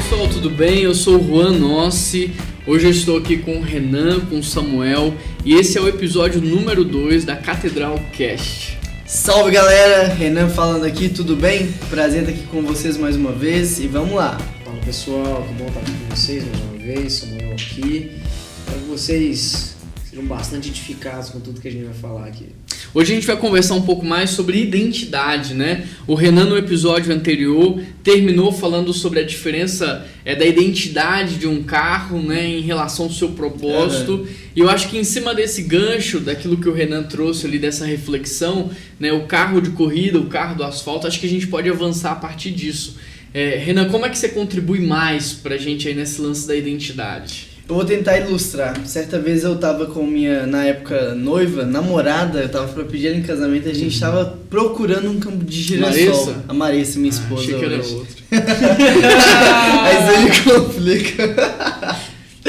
pessoal, tudo bem? Eu sou o Juan Nossi. Hoje eu estou aqui com o Renan, com o Samuel, e esse é o episódio número 2 da Catedral Cast. Salve galera, Renan falando aqui, tudo bem? Prazer estar aqui com vocês mais uma vez e vamos lá. Fala pessoal, que bom estar aqui com vocês mais uma vez, Samuel aqui. Espero que vocês sejam bastante edificados com tudo que a gente vai falar aqui. Hoje a gente vai conversar um pouco mais sobre identidade, né? O Renan no episódio anterior terminou falando sobre a diferença da identidade de um carro, né, em relação ao seu propósito. E eu acho que em cima desse gancho, daquilo que o Renan trouxe ali, dessa reflexão, né, o carro de corrida, o carro do asfalto, acho que a gente pode avançar a partir disso. Renan, como é que você contribui mais pra gente aí nesse lance da identidade? Eu vou tentar ilustrar. Certa vez eu tava com minha, na época, noiva, namorada, eu tava pra pedir ela em casamento e a gente tava procurando um campo de girassol. Marissa? A Marissa, minha esposa. Achei que era hoje. outro. Mas ele complica.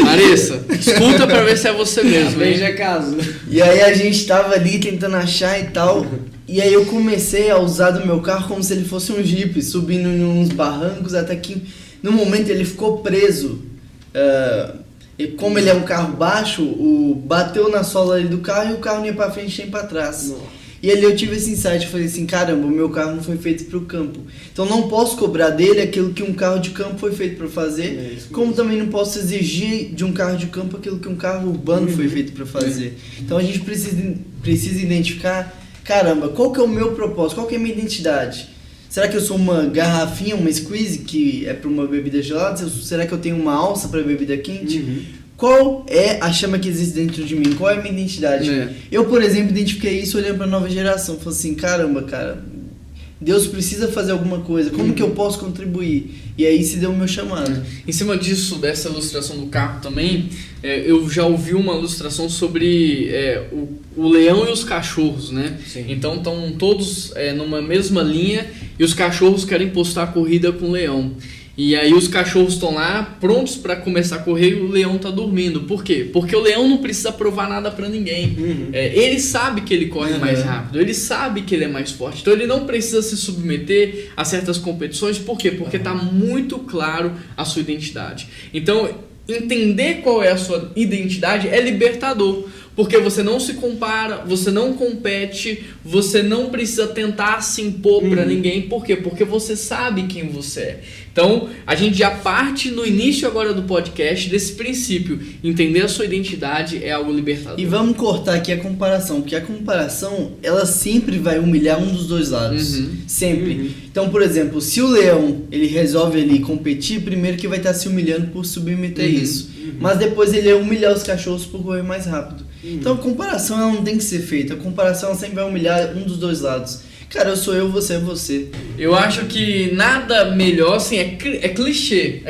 Marissa, escuta pra ver se é você mesmo, Bem hein? já é caso, né? E aí a gente tava ali tentando achar e tal. E aí eu comecei a usar do meu carro como se ele fosse um Jeep, subindo em uns barrancos até que no momento ele ficou preso. E como ele é um carro baixo, bateu na sola ali do carro e o carro nem pra frente nem pra trás. Não. E ali eu tive esse insight, eu falei assim, caramba, o meu carro não foi feito pro campo. Então não posso cobrar dele aquilo que um carro de campo foi feito para fazer, como também não posso exigir de um carro de campo aquilo que um carro urbano foi feito para fazer. Então a gente precisa identificar, caramba, qual que é o meu propósito, qual que é a minha identidade? Será que eu sou uma garrafinha, uma squeeze que é para uma bebida gelada? Será que eu tenho uma alça para bebida quente? Qual é a chama que existe dentro de mim? Qual é a minha identidade? Eu, por exemplo, identifiquei isso olhando para a nova geração. Falei assim, caramba, cara, Deus precisa fazer alguma coisa. Como que eu posso contribuir? E aí se deu o meu chamado. Em cima disso, dessa ilustração do carro também, eu já ouvi uma ilustração sobre o leão e os cachorros, né? Sim. Então estão todos numa mesma linha e os cachorros querem postar a corrida com o leão. E aí os cachorros estão lá prontos para começar a correr e o leão tá dormindo. Por quê? Porque o leão não precisa provar nada para ninguém. Ele sabe que ele corre mais rápido, ele sabe que ele é mais forte. Então ele não precisa se submeter a certas competições. Por quê? Porque tá muito claro a sua identidade. Então entender qual é a sua identidade é libertador. Porque você não se compara, você não compete, você não precisa tentar se impor para ninguém. Por quê? Porque você sabe quem você é. Então, a gente já parte no início agora do podcast desse princípio. Entender a sua identidade é algo libertador. E vamos cortar aqui a comparação, porque a comparação, ela sempre vai humilhar um dos dois lados. Sempre. Então, por exemplo, se o leão, ele resolve ali competir, primeiro que vai estar se humilhando por submeter isso. Mas depois ele vai humilhar os cachorros por correr mais rápido. Então a comparação ela não tem que ser feita, a comparação ela sempre vai humilhar um dos dois lados. Cara, eu sou eu, você é você. Eu acho que nada melhor, assim, é clichê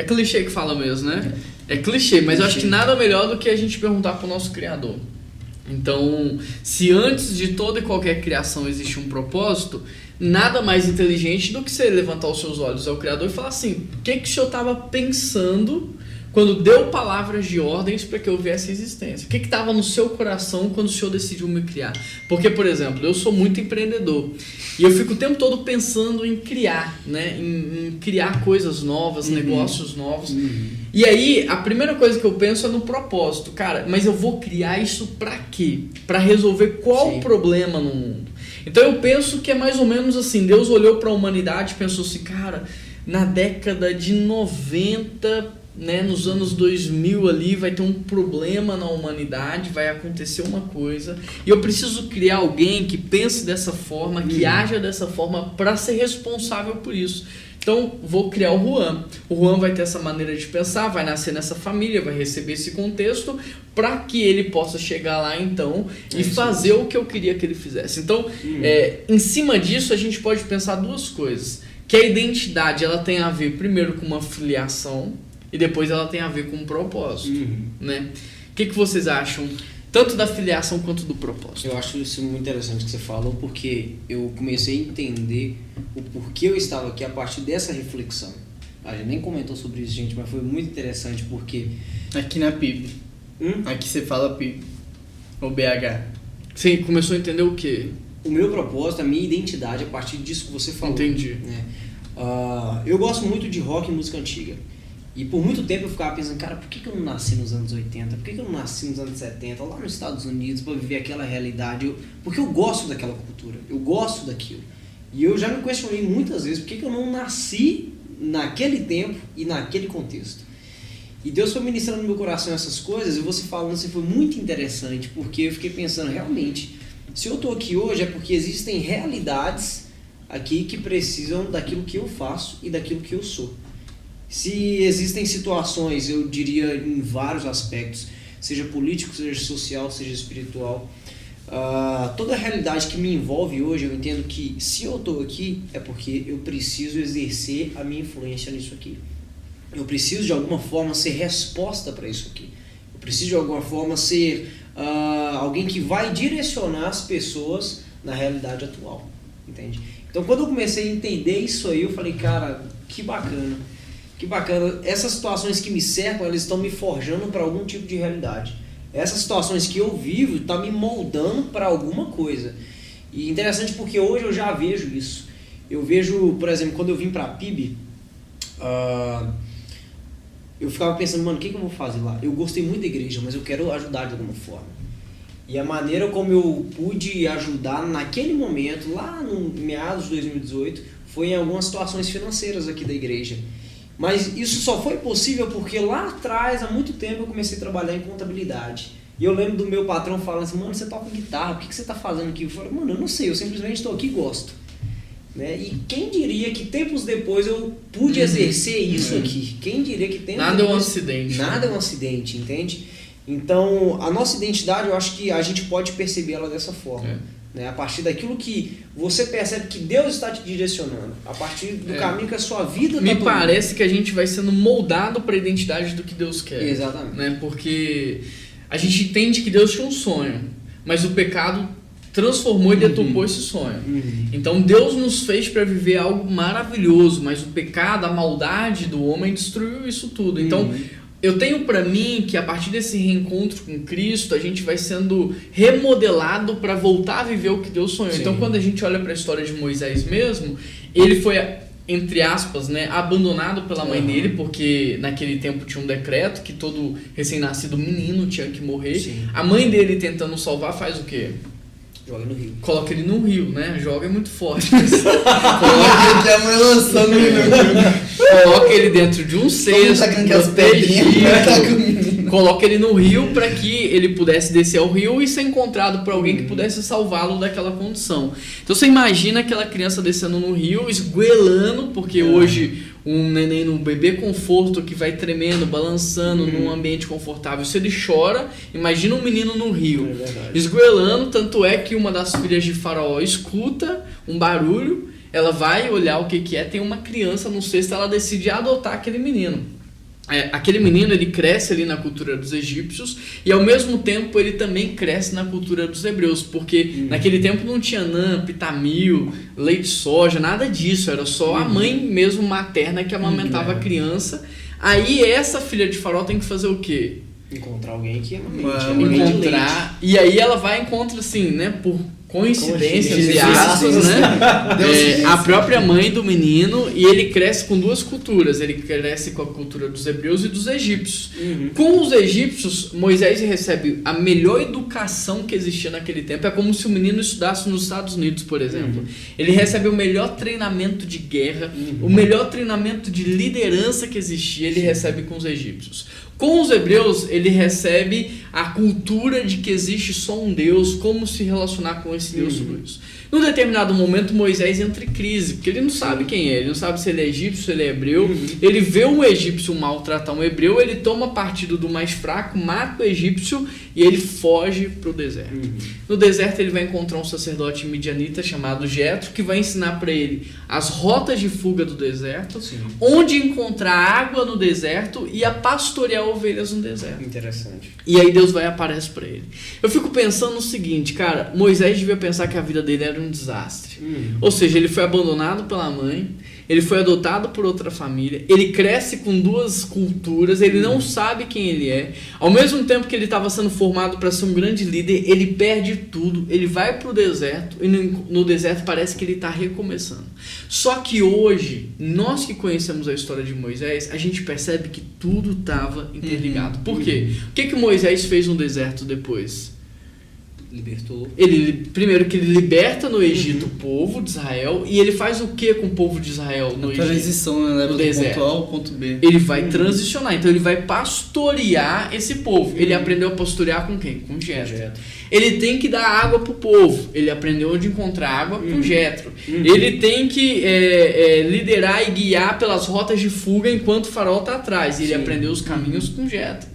que fala mesmo, né? É clichê, mas eu acho que nada melhor do que a gente perguntar pro nosso Criador. Então, se antes de toda e qualquer criação existe um propósito, nada mais inteligente do que você levantar os seus olhos ao Criador e falar assim, o que o Senhor estava pensando quando deu palavras de ordens para que eu viesse à existência? O que estava no seu coração quando o Senhor decidiu me criar? Porque, por exemplo, eu sou muito empreendedor e eu fico o tempo todo pensando em criar, né? Em criar coisas novas, negócios novos. E aí, a primeira coisa que eu penso é no propósito. Cara, mas eu vou criar isso para quê? Para resolver qual problema no mundo? Então eu penso que é mais ou menos assim, Deus olhou para a humanidade e pensou assim, cara, na década de 90... né, nos anos 2000 ali vai ter um problema na humanidade, vai acontecer uma coisa e eu preciso criar alguém que pense dessa forma, que haja dessa forma para ser responsável por isso. Então vou criar o Juan. O Juan vai ter essa maneira de pensar, vai nascer nessa família, vai receber esse contexto para que ele possa chegar lá então e fazer o que eu queria que ele fizesse. Então em cima disso a gente pode pensar duas coisas, que a identidade ela tem a ver primeiro com uma filiação e depois ela tem a ver com um propósito, né? O que vocês acham, tanto da filiação quanto do propósito? Eu acho isso muito interessante que você falou, porque eu comecei a entender o porquê eu estava aqui a partir dessa reflexão. A gente nem comentou sobre isso, gente, mas foi muito interessante porque... Aqui na PIB. Aqui você fala PIB. Ou BH. Você começou a entender o quê? O meu propósito, a minha identidade, a partir disso que você falou. Entendi. Né? Eu gosto muito de rock e música antiga. E por muito tempo eu ficava pensando, cara, por que eu não nasci nos anos 80? Por que eu não nasci nos anos 70, lá nos Estados Unidos, para viver aquela realidade? Porque eu gosto daquela cultura, eu gosto daquilo. E eu já me questionei muitas vezes, por que eu não nasci naquele tempo e naquele contexto? E Deus foi ministrando no meu coração essas coisas, e você falando assim, foi muito interessante, porque eu fiquei pensando, realmente, se eu estou aqui hoje é porque existem realidades aqui que precisam daquilo que eu faço e daquilo que eu sou. Se existem situações, eu diria em vários aspectos, seja político, seja social, seja espiritual, toda a realidade que me envolve hoje, eu entendo que se eu estou aqui é porque eu preciso exercer a minha influência nisso aqui. Eu preciso de alguma forma ser resposta para isso aqui. Eu preciso de alguma forma ser alguém que vai direcionar as pessoas na realidade atual, entende? Então quando eu comecei a entender isso aí, eu falei, cara, que bacana. Que bacana, essas situações que me cercam, elas estão me forjando para algum tipo de realidade. Essas situações que eu vivo estão me moldando para alguma coisa. E interessante porque hoje eu já vejo isso. Eu vejo, por exemplo, quando eu vim para a PIB, eu ficava pensando, mano, o que eu vou fazer lá? Eu gostei muito da igreja, mas eu quero ajudar de alguma forma. E a maneira como eu pude ajudar naquele momento, lá no meados de 2018, foi em algumas situações financeiras aqui da igreja. Mas isso só foi possível porque lá atrás, há muito tempo, eu comecei a trabalhar em contabilidade. E eu lembro do meu patrão falando assim, mano, você toca guitarra, o que você está fazendo aqui? Eu falei, mano, eu não sei, eu simplesmente estou aqui e gosto. Né? E quem diria que tempos depois eu pude exercer isso aqui? Quem diria que tempos Nada depois... é um acidente. Nada é um acidente, entende? Então, a nossa identidade, eu acho que a gente pode perceber ela dessa forma. Né? A partir daquilo que você percebe que Deus está te direcionando, a partir do caminho que a sua vida está Me parece que a gente vai sendo moldado para a identidade do que Deus quer. Exatamente. Né? Porque a gente entende que Deus tinha um sonho, mas o pecado transformou e deturpou esse sonho. Então Deus nos fez para viver algo maravilhoso, mas o pecado, a maldade do homem destruiu isso tudo. Então eu tenho para mim que a partir desse reencontro com Cristo, a gente vai sendo remodelado para voltar a viver o que Deus sonhou. Sim. Então quando a gente olha para a história de Moisés mesmo, ele foi, entre aspas, né, abandonado pela mãe dele, porque naquele tempo tinha um decreto que todo recém-nascido menino tinha que morrer. Sim. A mãe dele tentando salvar faz o quê? Joga no rio. Coloca ele no rio, né? Joga é muito forte. Coloca ele dentro de um cesto, coloca ele no rio para que ele pudesse descer ao rio e ser encontrado por alguém que pudesse salvá-lo daquela condição. Então você imagina aquela criança descendo no rio, esgoelando, porque hoje um neném num bebê conforto que vai tremendo, balançando num ambiente confortável. Se ele chora, imagina um menino no rio, esgoelando, tanto é que uma das filhas de Faraó escuta um barulho, ela vai olhar o que é, tem uma criança no cesto, ela decide adotar aquele menino. Aquele menino, ele cresce ali na cultura dos egípcios e ao mesmo tempo ele também cresce na cultura dos hebreus, porque naquele tempo não tinha NAN, pitamil, leite de soja, nada disso, era só a mãe mesmo materna que amamentava a criança. Aí essa filha de Faraó tem que fazer o quê? Encontrar alguém que encontrar, e aí ela vai e encontra assim, né, por coincidências e aspas, né? A própria mãe do menino, e ele cresce com duas culturas. Ele cresce com a cultura dos hebreus e dos egípcios. Com os egípcios, Moisés recebe a melhor educação que existia naquele tempo. É como se o menino estudasse nos Estados Unidos, por exemplo. Ele recebe o melhor treinamento de guerra, o melhor treinamento de liderança que existia, ele recebe com os egípcios. Com os hebreus, ele recebe a cultura de que existe só um Deus, como se relacionar com esse Deus sobre isso. Num determinado momento, Moisés entra em crise, porque ele não sabe quem é, ele não sabe se ele é egípcio, se ele é hebreu. Ele vê um egípcio maltratar um hebreu, ele toma partido do mais fraco, mata o egípcio e ele foge para o deserto. No deserto ele vai encontrar um sacerdote midianita chamado Jetro, que vai ensinar para ele as rotas de fuga do deserto, onde encontrar água no deserto e a pastorear ovelhas no deserto. Interessante. E aí Deus vai e aparece para ele. Eu fico pensando no seguinte, cara, Moisés devia pensar que a vida dele era um desastre. Ou seja, ele foi abandonado pela mãe, ele foi adotado por outra família, ele cresce com 2 culturas, ele não sabe quem ele é. Ao mesmo tempo que ele estava sendo formado para ser um grande líder, ele perde tudo, ele vai para o deserto e no deserto parece que ele está recomeçando. Só que hoje, nós que conhecemos a história de Moisés, a gente percebe que tudo estava interligado. Por quê? O que Moisés fez no deserto depois? Libertou. Primeiro que ele liberta no Egito o povo de Israel, e ele faz o que com o povo de Israel no Egito? Transição, né? Leva No do deserto. ponto A ao ponto B. Ele vai transicionar, então ele vai pastorear esse povo. Ele aprendeu a pastorear com quem? Com Jetro. Ele tem que dar água pro povo. Ele aprendeu onde encontrar água com Jetro. Ele tem que liderar e guiar pelas rotas de fuga enquanto o faraó tá atrás. E ele aprendeu os caminhos com Jetro.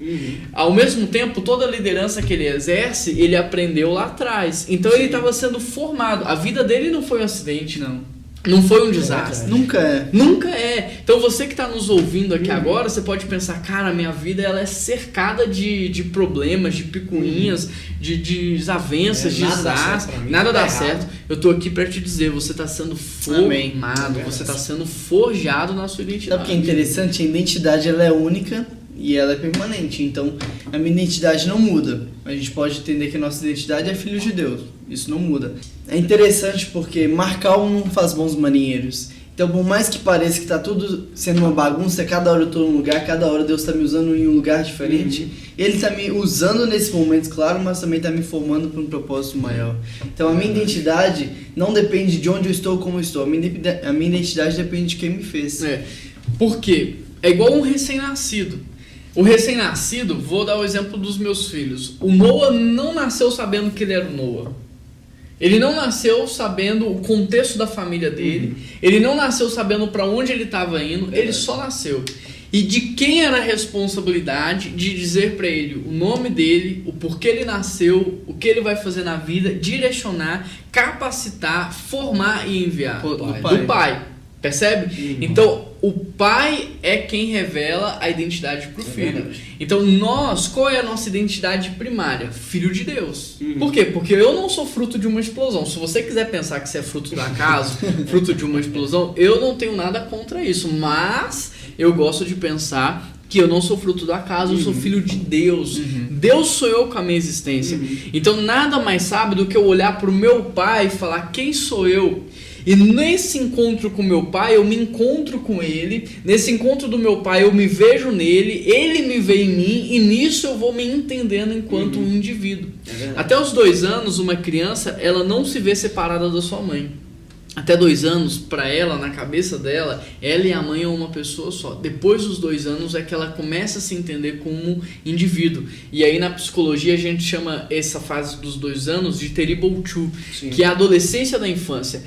Ao mesmo tempo, toda a liderança que ele exerce, ele aprendeu lá atrás. Então ele estava sendo formado. A vida dele não foi um acidente, não foi um desastre. Nunca é. Nunca é. Então você que está nos ouvindo aqui agora, você pode pensar, cara, minha vida ela é cercada de problemas, de picuinhas, de desavenças, de desastres. Nada dá certo. Eu tô aqui para te dizer, você está sendo formado, você está sendo forjado na sua identidade. Sabe o que é interessante? A identidade ela é única e ela é permanente. Então, a minha identidade não muda. A gente pode entender que a nossa identidade é filho de Deus. Isso não muda. É interessante porque Marcal não faz bons marinheiros. Então, por mais que pareça que tá tudo sendo uma bagunça, cada hora eu tô num lugar, cada hora Deus tá me usando em um lugar diferente. Ele tá me usando nesse momento, claro, mas também tá me formando para um propósito maior. Então, a minha identidade não depende de onde eu estou ou como eu estou. A minha identidade depende de quem me fez. Por quê? É igual um recém-nascido. O recém-nascido, vou dar o exemplo dos meus filhos. O Noah não nasceu sabendo que ele era o Noah. Ele não nasceu sabendo o contexto da família dele. Ele não nasceu sabendo para onde ele estava indo. Ele só nasceu. E de quem era a responsabilidade de dizer para ele o nome dele, o porquê ele nasceu, o que ele vai fazer na vida, direcionar, capacitar, formar e enviar? Do pai. Percebe? Então, o pai é quem revela a identidade pro filho. Então, qual é a nossa identidade primária? Filho de Deus. Por quê? Porque eu não sou fruto de uma explosão. Se você quiser pensar que você é fruto do acaso, fruto de uma explosão, eu não tenho nada contra isso. Mas eu gosto de pensar que eu não sou fruto do acaso, eu sou filho de Deus. Deus sou eu com a minha existência. Então, nada mais sabe do que eu olhar pro meu pai e falar, quem sou eu? E nesse encontro com meu pai, eu me encontro com ele. Nesse encontro do meu pai, eu me vejo nele. Ele me vê em mim. E nisso eu vou me entendendo enquanto um indivíduo. Até os 2 anos, uma criança, ela não se vê separada da sua mãe. Até 2 anos, para ela, na cabeça dela, ela e a mãe é uma pessoa só. Depois dos 2 anos é que ela começa a se entender como indivíduo. E aí na psicologia a gente chama essa fase dos 2 anos de terrible two, que é a adolescência da infância.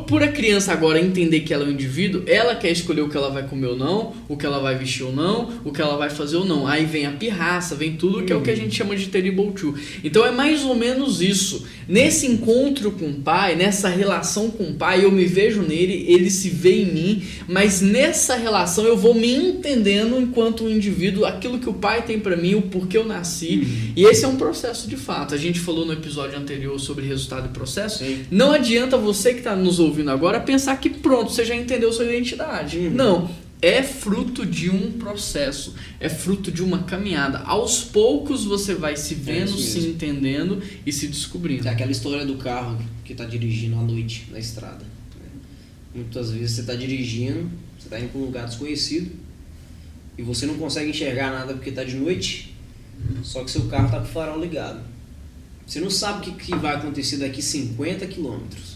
Por a criança agora entender que ela é um indivíduo, ela quer escolher o que ela vai comer ou não, o que ela vai vestir ou não, o que ela vai fazer ou não. Aí vem a pirraça, vem tudo que é o que a gente chama de terrible two. Então é mais ou menos isso. Nesse encontro com o pai, nessa relação com o pai, eu me vejo nele, ele se vê em mim, mas nessa relação eu vou me entendendo enquanto um indivíduo, aquilo que o pai tem pra mim, o porquê eu nasci. E esse é um processo de fato. A gente falou no episódio anterior sobre resultado e processo. Não adianta você que está nos ouvindo agora pensar que pronto, você já entendeu sua identidade. Não, é fruto de um processo, é fruto de uma caminhada. Aos poucos você vai se vendo, se entendendo e se descobrindo. É aquela história do carro que está dirigindo à noite na estrada. Muitas vezes você está dirigindo, você está indo para um lugar desconhecido e você não consegue enxergar nada porque está de noite, só que seu carro está com o farol ligado. Você não sabe o que vai acontecer daqui 50 quilômetros.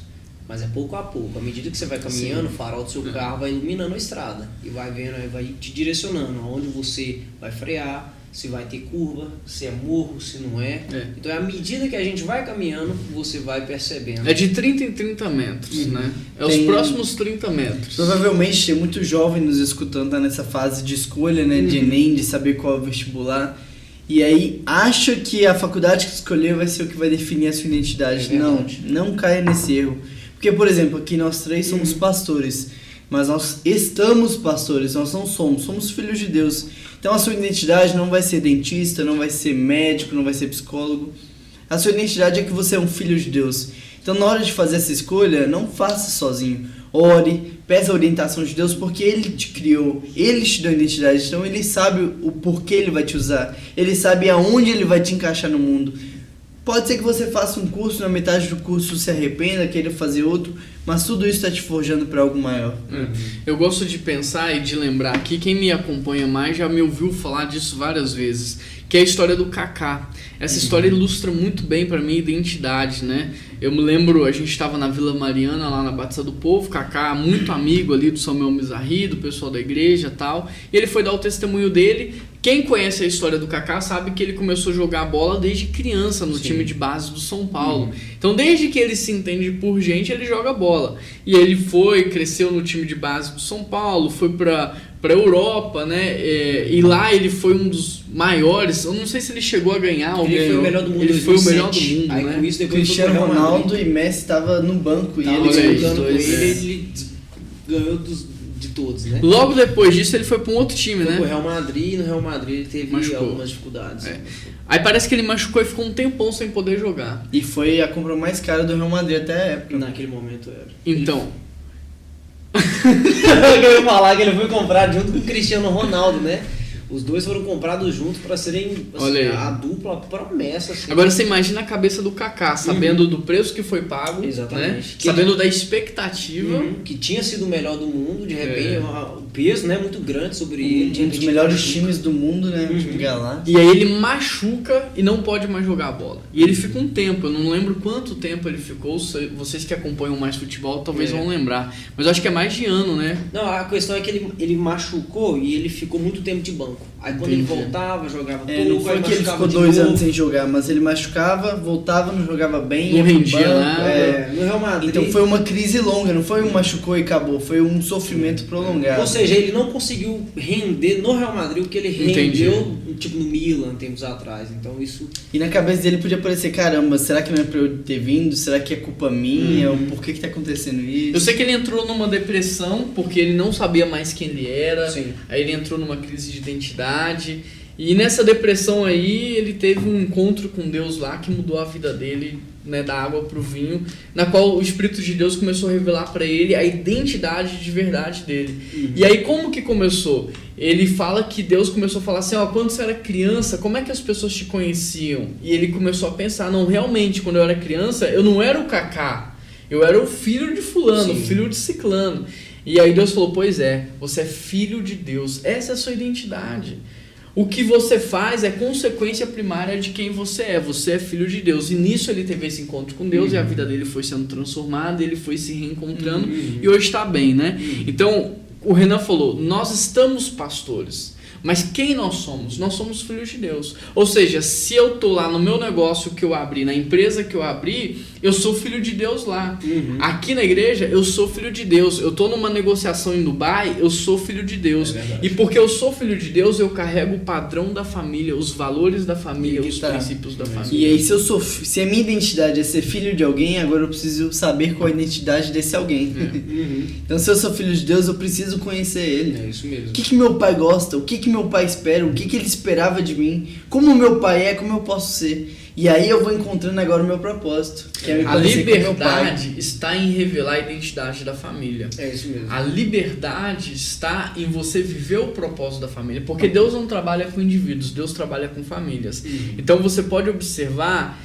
Mas é pouco a pouco. À medida que você vai caminhando, o farol do seu carro vai iluminando a estrada. E vai vendo, vai te direcionando aonde você vai frear, se vai ter curva, se é morro, se não é. Então, à medida que a gente vai caminhando, você vai percebendo. É de 30 em 30 metros, né? É os próximos 30 metros. Provavelmente tem muito jovem nos escutando, tá nessa fase de escolha, né? De Enem, de saber qual é o vestibular. E aí acha que a faculdade que escolheu vai ser o que vai definir a sua identidade. Não caia nesse erro. Porque, por exemplo, aqui nós 3 somos pastores, mas nós estamos pastores, nós não somos filhos de Deus. Então a sua identidade não vai ser dentista, não vai ser médico, não vai ser psicólogo. A sua identidade é que você é um filho de Deus. Então na hora de fazer essa escolha, não faça sozinho. Ore, peça a orientação de Deus porque Ele te criou, Ele te deu identidade, então Ele sabe o porquê Ele vai te usar, Ele sabe aonde Ele vai te encaixar no mundo. Pode ser que você faça um curso, na metade do curso se arrependa, queira fazer outro, mas tudo isso está te forjando para algo maior. Eu gosto de pensar e de lembrar aqui, quem me acompanha mais já me ouviu falar disso várias vezes, que é a história do Kaká. Essa história ilustra muito bem para minha identidade, né? Eu me lembro, a gente estava na Vila Mariana, lá na Batista do Povo, Kaká, muito amigo ali do Samuel Mizarri, do pessoal da igreja e tal, e ele foi dar o testemunho dele. Quem conhece a história do Kaká sabe que ele começou a jogar bola desde criança no time de base do São Paulo. Então, desde que ele se entende por gente, ele joga bola. E ele cresceu no time de base do São Paulo, foi para Europa, né? E lá ele foi um dos maiores. Eu não sei se ele chegou a ganhar ou Ele foi o melhor do mundo. Ele foi o melhor do mundo, aí, né? com isso, depois Cristiano foi pro Real Madrid. Ronaldo e Messi estavam no banco e ele olha aí, disputando com ele ganhou de todos, né? Logo depois disso, ele foi para um outro time, Foi né? pro Real Madrid, e no Real Madrid ele teve Machucou. algumas dificuldades. Aí parece que ele machucou e ficou um tempão sem poder jogar. E foi a compra mais cara do Real Madrid até a época. Naquele momento era. Então, Eu ia falar que ele foi comprado junto com o Cristiano Ronaldo, né? Os dois foram comprados juntos para serem assim, Olha aí. a dupla promessa. Assim. agora você imagina a cabeça do Kaká, sabendo do preço que foi pago, Exatamente. né? Que Sabendo da expectativa. Que tinha sido o melhor do mundo, de repente É. o peso, né, muito grande sobre ele. de Um dos repente melhores machuca. times do mundo, né? O time Galáctico. E aí ele machuca e não pode mais jogar a bola. E ele fica um tempo, eu não lembro quanto tempo ele ficou, vocês que acompanham mais futebol talvez vão lembrar. Mas eu acho que é mais de ano, né? Não, a questão é que ele machucou e ele ficou muito tempo de banco. Aí quando ele voltava, jogava pouco, Não foi aí que ele machucava ficou de 2 novo. anos sem jogar, mas ele machucava, voltava, não jogava bem, Não ia pro rendia banco, nada. No Real Madrid. Então foi uma crise longa, não foi um machucou e acabou, foi um sofrimento prolongado. Ou seja, ele não conseguiu render no Real Madrid o que ele rendeu, tipo, no Milan, tempos atrás. Então isso... E na cabeça dele podia parecer, caramba, será que não é pra eu ter vindo? Será que é culpa minha? Ou por que tá acontecendo isso? Eu sei que ele entrou numa depressão porque ele não sabia mais quem ele era. Sim. Aí ele entrou numa crise de identidade. E nessa depressão aí, ele teve um encontro com Deus lá que mudou a vida dele, né, da água pro vinho, na qual o Espírito de Deus começou a revelar para ele a identidade de verdade dele. E aí como que começou? Ele fala que Deus começou a falar assim, ó, quando você era criança, como é que as pessoas te conheciam? E ele começou a pensar, não, realmente, quando eu era criança, eu não era o Kaká, eu era o filho de fulano, Sim. filho de ciclano. E aí Deus falou, pois é, você é filho de Deus, essa é a sua identidade. O que você faz é consequência primária de quem você é filho de Deus. E nisso ele teve esse encontro com Deus e a vida dele foi sendo transformada, ele foi se reencontrando e hoje está bem, né? Então, o Renan falou, nós estamos pastores. Mas quem nós somos? Nós somos filhos de Deus. Ou seja, se eu tô lá no meu negócio que eu abri, na empresa que eu abri, eu sou filho de Deus lá. Aqui na igreja, eu sou filho de Deus. Eu tô numa negociação em Dubai, eu sou filho de Deus. E porque eu sou filho de Deus, eu carrego o padrão da família, os valores da família, os princípios da família. E aí se a minha identidade é ser filho de alguém, agora eu preciso saber qual é a identidade desse alguém. Então se eu sou filho de Deus, eu preciso conhecer ele. É isso mesmo. O que meu pai gosta? O que meu pai espera? O que ele esperava de mim? Como meu pai é? Como eu posso ser? E aí eu vou encontrando agora o meu propósito, que é me A parecer com meu pai. liberdade está em revelar a identidade da família. É isso mesmo. A liberdade está em você viver o propósito da família, porque Deus não trabalha com indivíduos, Deus trabalha com famílias. Então você pode observar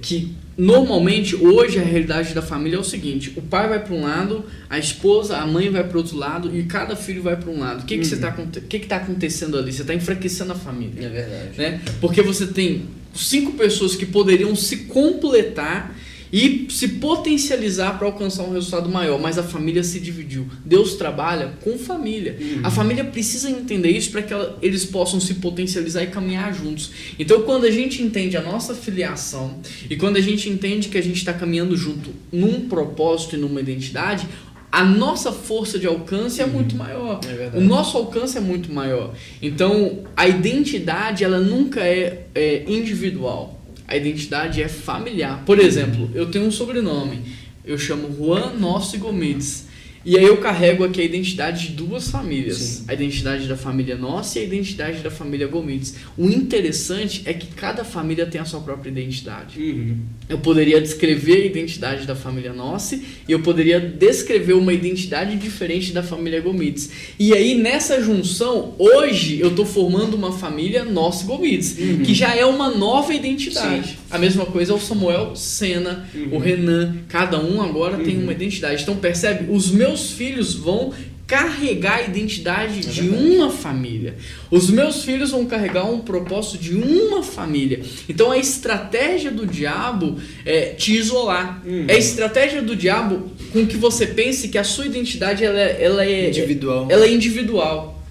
que normalmente hoje a realidade da família é o seguinte: o pai vai para um lado, a esposa, a mãe vai para o outro lado e cada filho vai para um lado. O que que tá acontecendo ali? Você está enfraquecendo a família. É verdade. Né? Porque você tem 5 pessoas que poderiam se completar e se potencializar para alcançar um resultado maior, mas a família se dividiu. Deus trabalha com família. A família precisa entender isso para que eles possam se potencializar e caminhar juntos. Então, quando a gente entende a nossa filiação e quando a gente entende que a gente está caminhando junto num propósito e numa identidade, a nossa força de alcance é muito maior. É verdade. O nosso alcance é muito maior. Então, a identidade ela nunca é individual. A identidade é familiar. Por exemplo, eu tenho um sobrenome. Eu chamo Juan Nossi Gomes. E aí eu carrego aqui a identidade de duas famílias. Sim. A identidade da família nossa e a identidade da família Gomides. O interessante é que cada família tem a sua própria identidade. Eu poderia descrever a identidade da família nossa e eu poderia descrever uma identidade diferente da família Gomides. E aí nessa junção, hoje eu estou formando uma família nossa Gomides, que já é uma nova identidade. Sim. A mesma coisa é o Samuel Sena, o Renan, cada um agora tem uma identidade. Então percebe, os meus filhos vão carregar a identidade de uma família. Os meus filhos vão carregar um propósito de uma família. Então a estratégia do diabo é te isolar. É a estratégia do diabo com que você pense que a sua identidade ela é Individual. Ela é individual.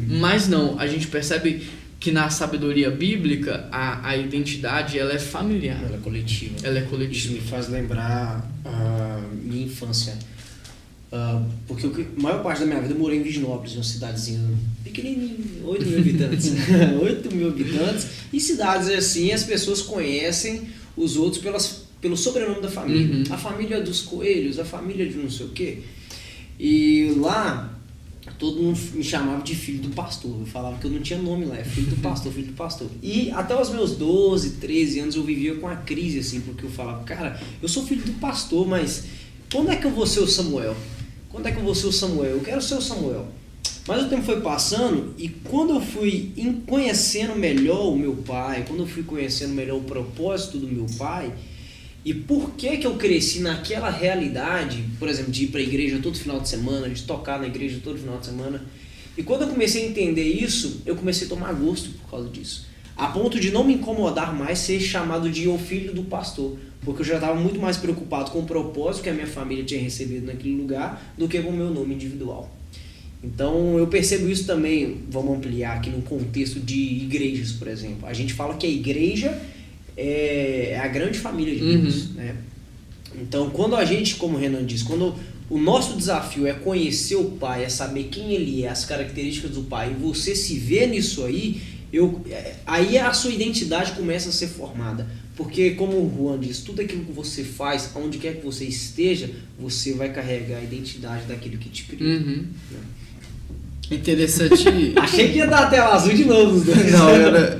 Mas não, a gente percebe que na sabedoria bíblica a identidade ela é familiar. Ela é coletiva. Ela é Isso coletiva. me faz lembrar a minha infância. Porque a maior parte da minha vida eu morei em Viginópolis, uma cidadezinha pequenininha, 8 mil habitantes. 8 mil habitantes. E cidades assim, as pessoas conhecem os outros pelo sobrenome da família. A família dos coelhos, a família de não sei o quê. E lá, todo mundo me chamava de filho do pastor. Eu falava que eu não tinha nome lá, é filho do pastor, filho do pastor. E até os meus 12, 13 anos eu vivia com a crise, assim, porque eu falava, cara, eu sou filho do pastor, mas quando é que eu vou ser o Samuel? Quando é que eu vou ser o Samuel? Eu quero ser o Samuel. Mas o tempo foi passando e quando eu fui conhecendo melhor o meu pai, quando eu fui conhecendo melhor o propósito do meu pai e por que eu cresci naquela realidade, por exemplo, de ir para a igreja todo final de semana, de tocar na igreja todo final de semana. E quando eu comecei a entender isso, eu comecei a tomar gosto por causa disso. A ponto de não me incomodar mais ser chamado de o filho do pastor. Porque eu já estava muito mais preocupado com o propósito que a minha família tinha recebido naquele lugar do que com o meu nome individual. Então eu percebo isso também, vamos ampliar aqui no contexto de igrejas, por exemplo. A gente fala que a igreja é a grande família de Deus, né? Então quando a gente, como o Renan disse, quando o nosso desafio é conhecer o Pai, é saber quem Ele é, as características do Pai, e você se vê nisso aí, aí a sua identidade começa a ser formada. Porque, como o Juan disse, tudo aquilo que você faz, aonde quer que você esteja, você vai carregar a identidade daquilo que te criou. Interessante. Achei que ia dar a tela azul de novo os dois. Não, era.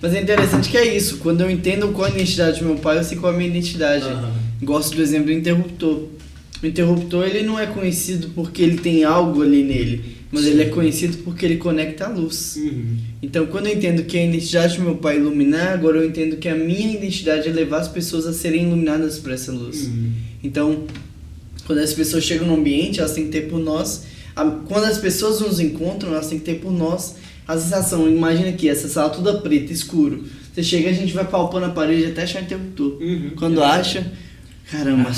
Mas é interessante que é isso. Quando eu entendo qual é a identidade do meu pai, eu sei qual é a minha identidade. Gosto do exemplo do interruptor. O interruptor ele não é conhecido porque ele tem algo ali nele, mas ele é conhecido porque ele conecta a luz. Então, quando eu entendo que a identidade do meu pai é iluminar, agora eu entendo que a minha identidade é levar as pessoas a serem iluminadas por essa luz. Então, quando as pessoas chegam no ambiente, elas têm que ter por nós... Quando as pessoas nos encontram, elas têm que ter por nós a sensação. Imagina aqui, essa sala toda preta, escuro. Você chega, a gente vai palpando a parede até achar o interruptor. Quando acha, caramba,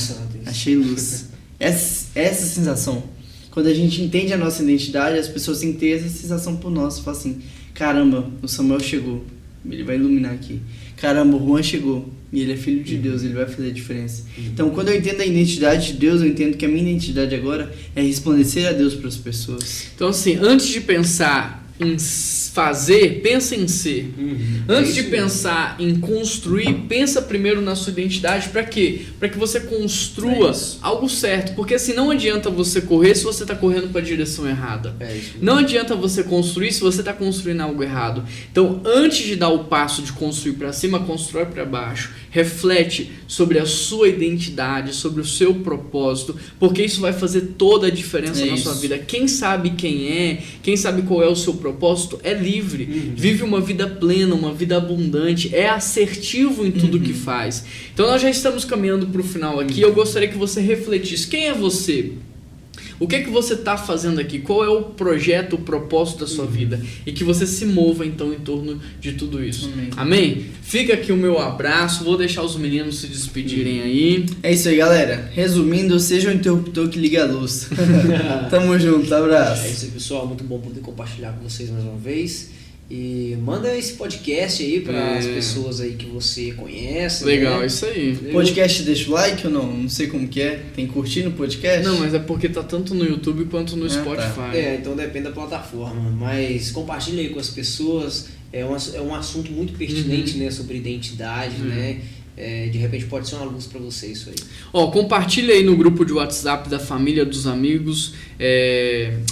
achei luz. Essa sensação. Quando a gente entende a nossa identidade, as pessoas têm que ter essa sensação por nós. Fala assim, caramba, o Samuel chegou, ele vai iluminar aqui. Caramba, o Juan chegou, e ele é filho de Deus, ele vai fazer a diferença. Então, quando eu entendo a identidade de Deus, eu entendo que a minha identidade agora é resplandecer a Deus para as pessoas. Então, assim, antes de pensar em fazer, pensa em ser. Antes de pensar em construir, pensa primeiro na sua identidade. Para quê? Para que você construa algo certo. Porque assim, não adianta você correr se você está correndo para a direção errada. Não adianta você construir se você está construindo algo errado. Então, antes de dar o passo de construir para cima, constrói para baixo. Reflete sobre a sua identidade, sobre o seu propósito, porque isso vai fazer toda a diferença na sua vida. Quem sabe quem é, quem sabe qual é o seu propósito, é livre, vive uma vida plena, uma vida abundante, é assertivo em tudo que faz. Então nós já estamos caminhando para o final aqui. Eu gostaria que você refletisse, quem é você? O que é que você está fazendo aqui? Qual é o projeto, o propósito da sua vida? E que você se mova então em torno de tudo isso. Amém? Fica aqui o meu abraço, vou deixar os meninos se despedirem aí. É isso aí, galera. Resumindo, seja o interruptor que liga a luz. Tamo junto, abraço. É isso aí, pessoal. Muito bom poder compartilhar com vocês mais uma vez. E manda esse podcast aí para as pessoas aí que você conhece. Legal, né? isso aí. Podcast deixa o like ou não? Não sei como que é. Tem que curtir no podcast? Não, mas é porque tá tanto no YouTube quanto no Spotify. Então depende da plataforma. Mas compartilha aí com as pessoas. É um assunto muito pertinente, né? Sobre identidade, né? de repente pode ser uma luz para você isso aí. Ó, compartilha aí no grupo de WhatsApp da família, dos amigos,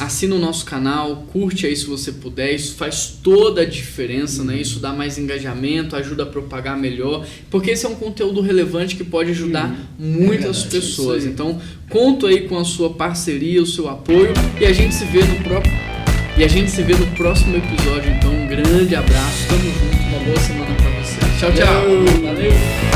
assina o nosso canal, curte aí se você puder, isso faz toda a diferença, né? Isso dá mais engajamento, ajuda a propagar melhor, porque esse é um conteúdo relevante que pode ajudar muitas pessoas. Então, conto aí com a sua parceria, o seu apoio, e a gente se vê no próximo episódio. Então, um grande abraço, tamo junto, uma boa semana pra você. Tchau, tchau. Valeu.